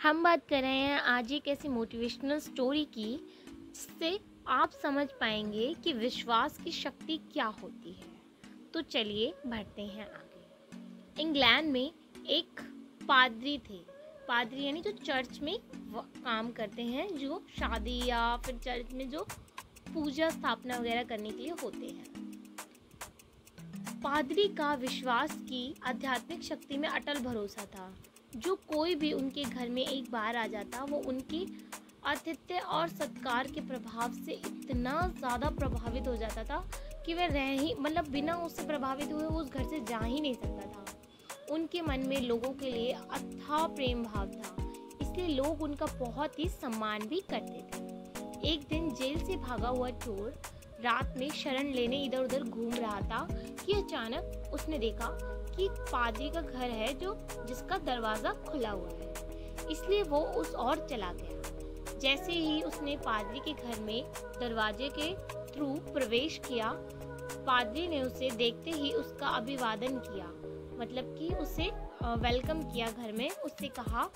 हम बात कर रहे हैं आज एक ऐसी मोटिवेशनल स्टोरी की जिससे आप समझ पाएंगे कि विश्वास की शक्ति क्या होती है। तो चलिए बढ़ते हैं आगे। इंग्लैंड में एक पादरी थे। पादरी यानी जो चर्च में काम करते हैं, जो शादी या फिर चर्च में जो पूजा स्थापना वगैरह करने के लिए होते हैं। पादरी का विश्वास की आध्यात्मिक शक्ति में अटल भरोसा था। जो कोई भी उनके घर में एक बार आ जाता, वो उनकी आतिथ्य और सत्कार के प्रभाव से इतना ज़्यादा प्रभावित हो जाता था कि वह बिना उससे प्रभावित हुए वो उस घर से जा ही नहीं सकता था। उनके मन में लोगों के लिए अथाह प्रेम भाव था, इसलिए लोग उनका बहुत ही सम्मान भी करते थे। एक दिन जेल से भागा हुआ चोर रात में शरण लेने इधर उधर घूम रहा था कि अचानक उसने देखा कि पादरी का घर है जिसका दरवाज़ा खुला हुआ है, इसलिए वो उस ओर चला गया। जैसे ही उसने पादरी के घर में दरवाजे के थ्रू प्रवेश किया, पादरी ने उसे देखते ही उसका अभिवादन किया, मतलब कि उसे वेलकम किया घर में। उससे कहा,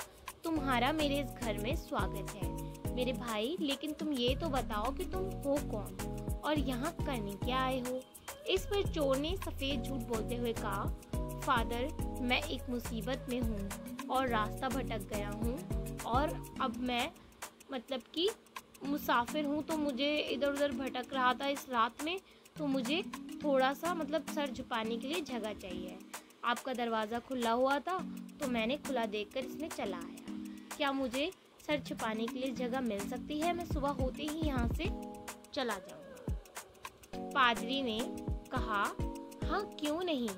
तुम्हारा मेरे इस घर में स्वागत है मेरे भाई, लेकिन तुम ये तो बताओ कि तुम हो कौन और यहाँ करने क्या आए हो। इस पर चोर ने सफ़ेद झूठ बोलते हुए कहा, फादर, मैं एक मुसीबत में हूँ और रास्ता भटक गया हूँ, और अब मैं कि मुसाफिर हूँ, तो मुझे इधर उधर भटक रहा था इस रात में, तो मुझे थोड़ा सा सर झुकाने के लिए जगह चाहिए। आपका दरवाज़ा खुला हुआ था तो मैंने खुला देखकर इसमें चला आया। क्या मुझे सर छुपाने के लिए जगह मिल सकती है? मैं सुबह होते ही यहाँ से चला जाऊँगा। पादरी ने कहा, हाँ क्यों नहीं,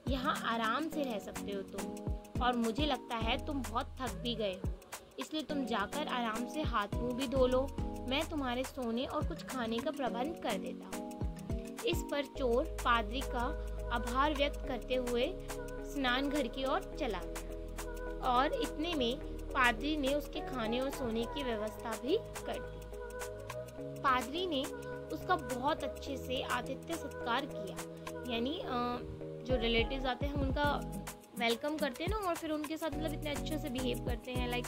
यहाँ आराम से रह सकते हो तुम, और मुझे लगता है तुम बहुत थक भी गए हो, इसलिए तुम जाकर आराम से हाथ मुंह भी धो लो। मैं तुम्हारे सोने और कुछ खाने का प्रबंध कर देता हूँ। इस पर चोर पादरी का आभार व्यक्त करते हुए स्नान घर की ओर चला गया, और इतने में पादरी ने उसके खाने और सोने की व्यवस्था भी कर दी। पादरी ने उसका बहुत अच्छे से आतिथ्य सत्कार किया, यानी जो रिलेटिव्स आते हैं उनका वेलकम करते हैं ना, और फिर उनके साथ इतने अच्छे से बिहेव करते हैं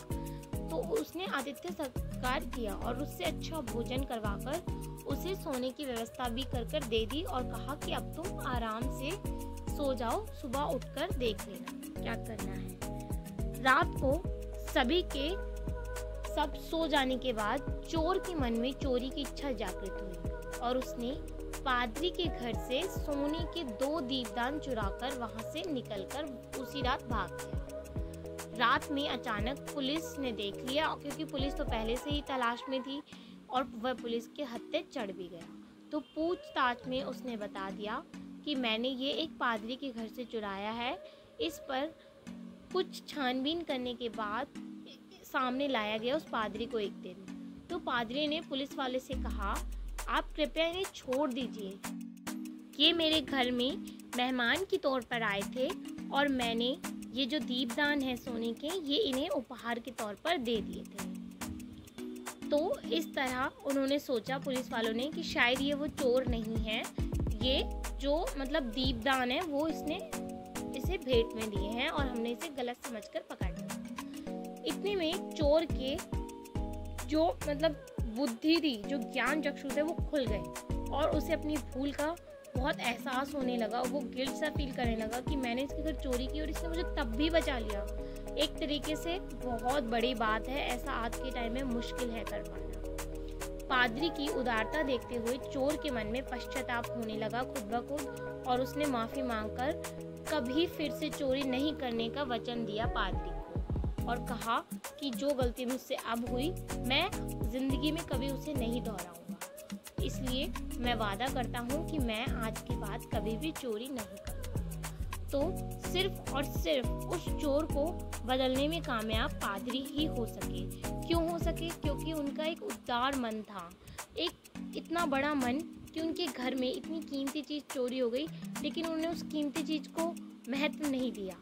तो उसने आतिथ्य सत्कार किया और उससे अच्छा भोजन करवाकर उसे सोने की व्यवस्था भी कर दे दी, और कहा कि अब तुम आराम से सो जाओ, सुबह उठकर देख लेना क्या करना है। रात को सब सो जाने के बाद चोर के मन में चोरी की इच्छा जागृत हुई, और उसने पादरी के घर से सोने के 2 दीपदान चुराकर वहां से निकलकर उसी रात भाग गया। रात में अचानक पुलिस ने देख लिया, क्योंकि पुलिस तो पहले से ही तलाश में थी, और वह पुलिस के हत्थे चढ़ भी गया। तो पूछताछ में उसने बता दिया कि मैंने ये एक पादरी के घर से चुराया है। इस पर कुछ छानबीन करने के बाद सामने लाया गया उस पादरी को एक दिन। तो पादरी ने पुलिस वाले से कहा, आप कृपया इन्हें छोड़ दीजिए, ये मेरे घर में मेहमान के तौर पर आए थे, और मैंने ये जो दीपदान है सोने के, ये इन्हें उपहार के तौर पर दे दिए थे। तो इस तरह उन्होंने सोचा, पुलिस वालों ने, कि शायद ये वो चोर नहीं है, ये जो दीपदान है वो इसने इसे भेंट में दिए हैं, और हमने इसे गलत समझकर पकड़ लिया। इतने में चोर के जो बुद्धि थी, जो ज्ञान चक्षु थे, वो खुल गए, और उसे अपनी भूल का बहुत एहसास होने लगा। वो गिल्ट सा फील करने लगा कि मैंने इसके घर चोरी की और इसने मुझे तब भी बचा लिया। एक तरीके से बहुत बड़ी बात है, ऐसा आज के टाइम में मुश्किल है कर पाना। पादरी की उदारता देखते हुए चोर के मन में पश्चाताप होने लगा खुद ब खुद, और उसने माफ़ी मांगकर कभी फिर से चोरी नहीं करने का वचन दिया पादरी को, और कहा कि जो गलती मुझसे अब हुई, मैं ज़िंदगी में कभी उसे नहीं दोहराऊंगा। इसलिए मैं वादा करता हूँ कि मैं आज के बाद कभी भी चोरी नहीं करूँगा। तो सिर्फ और सिर्फ उस चोर को बदलने में कामयाब पादरी ही हो सके। क्यों हो सके? क्योंकि उनका एक उदार मन था, एक इतना बड़ा मन कि उनके घर में इतनी कीमती चीज़ चोरी हो गई, लेकिन उन्होंने उस कीमती चीज़ को महत्व नहीं दिया।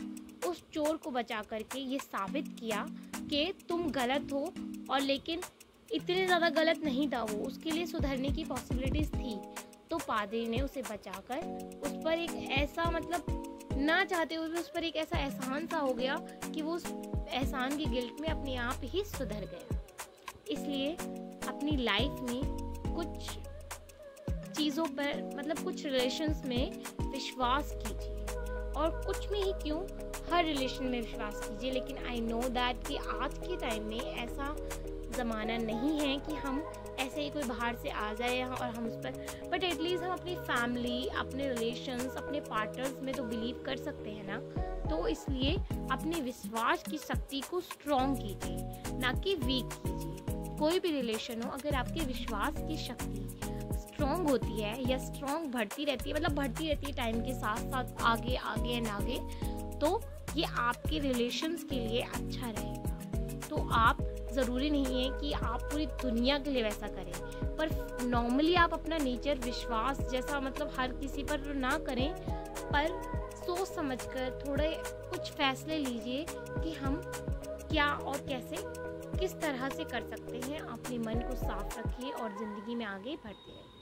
उस चोर को बचा करके ये साबित किया कि तुम गलत हो, और लेकिन इतने ज़्यादा गलत नहीं था वो, उसके लिए सुधरने की पॉसिबिलिटीज़ थी। तो पादरी ने उसे बचाकर उस पर एक ऐसा ना चाहते हुए भी उस पर एक ऐसा एहसान सा हो गया कि वो उस एहसान के गिल्ट में अपने आप ही सुधर गया। इसलिए अपनी लाइफ में कुछ चीज़ों पर मतलब कुछ रिलेशंस में विश्वास कीजिए, और कुछ में ही क्यों, हर रिलेशन में विश्वास कीजिए। लेकिन आई नो दैट कि आज के टाइम में ऐसा ज़माना नहीं है कि हम ऐसे ही कोई बाहर से आ जाए यहाँ और हम उस पर, बट एटलीस्ट हम अपनी फैमिली, अपने रिलेशंस, अपने पार्टनर्स में तो बिलीव कर सकते हैं ना। तो इसलिए अपने विश्वास की शक्ति को स्ट्रॉन्ग कीजिए, ना कि वीक कीजिए। कोई भी रिलेशन हो, अगर आपके विश्वास की शक्ति स्ट्रॉन्ग होती है या स्ट्रॉन्ग बढ़ती रहती है, मतलब बढ़ती रहती है टाइम के साथ साथ आगे आगे एंड आगे, तो ये आपके रिलेशंस के लिए अच्छा रहेगा। तो आप ज़रूरी नहीं है कि आप पूरी दुनिया के लिए वैसा करें, पर नॉर्मली आप अपना नेचर विश्वास जैसा मतलब हर किसी पर ना करें, पर सोच समझकर थोड़े कुछ फैसले लीजिए कि हम क्या और कैसे किस तरह से कर सकते हैं। अपने मन को साफ रखिए और ज़िंदगी में आगे बढ़ते रहिए।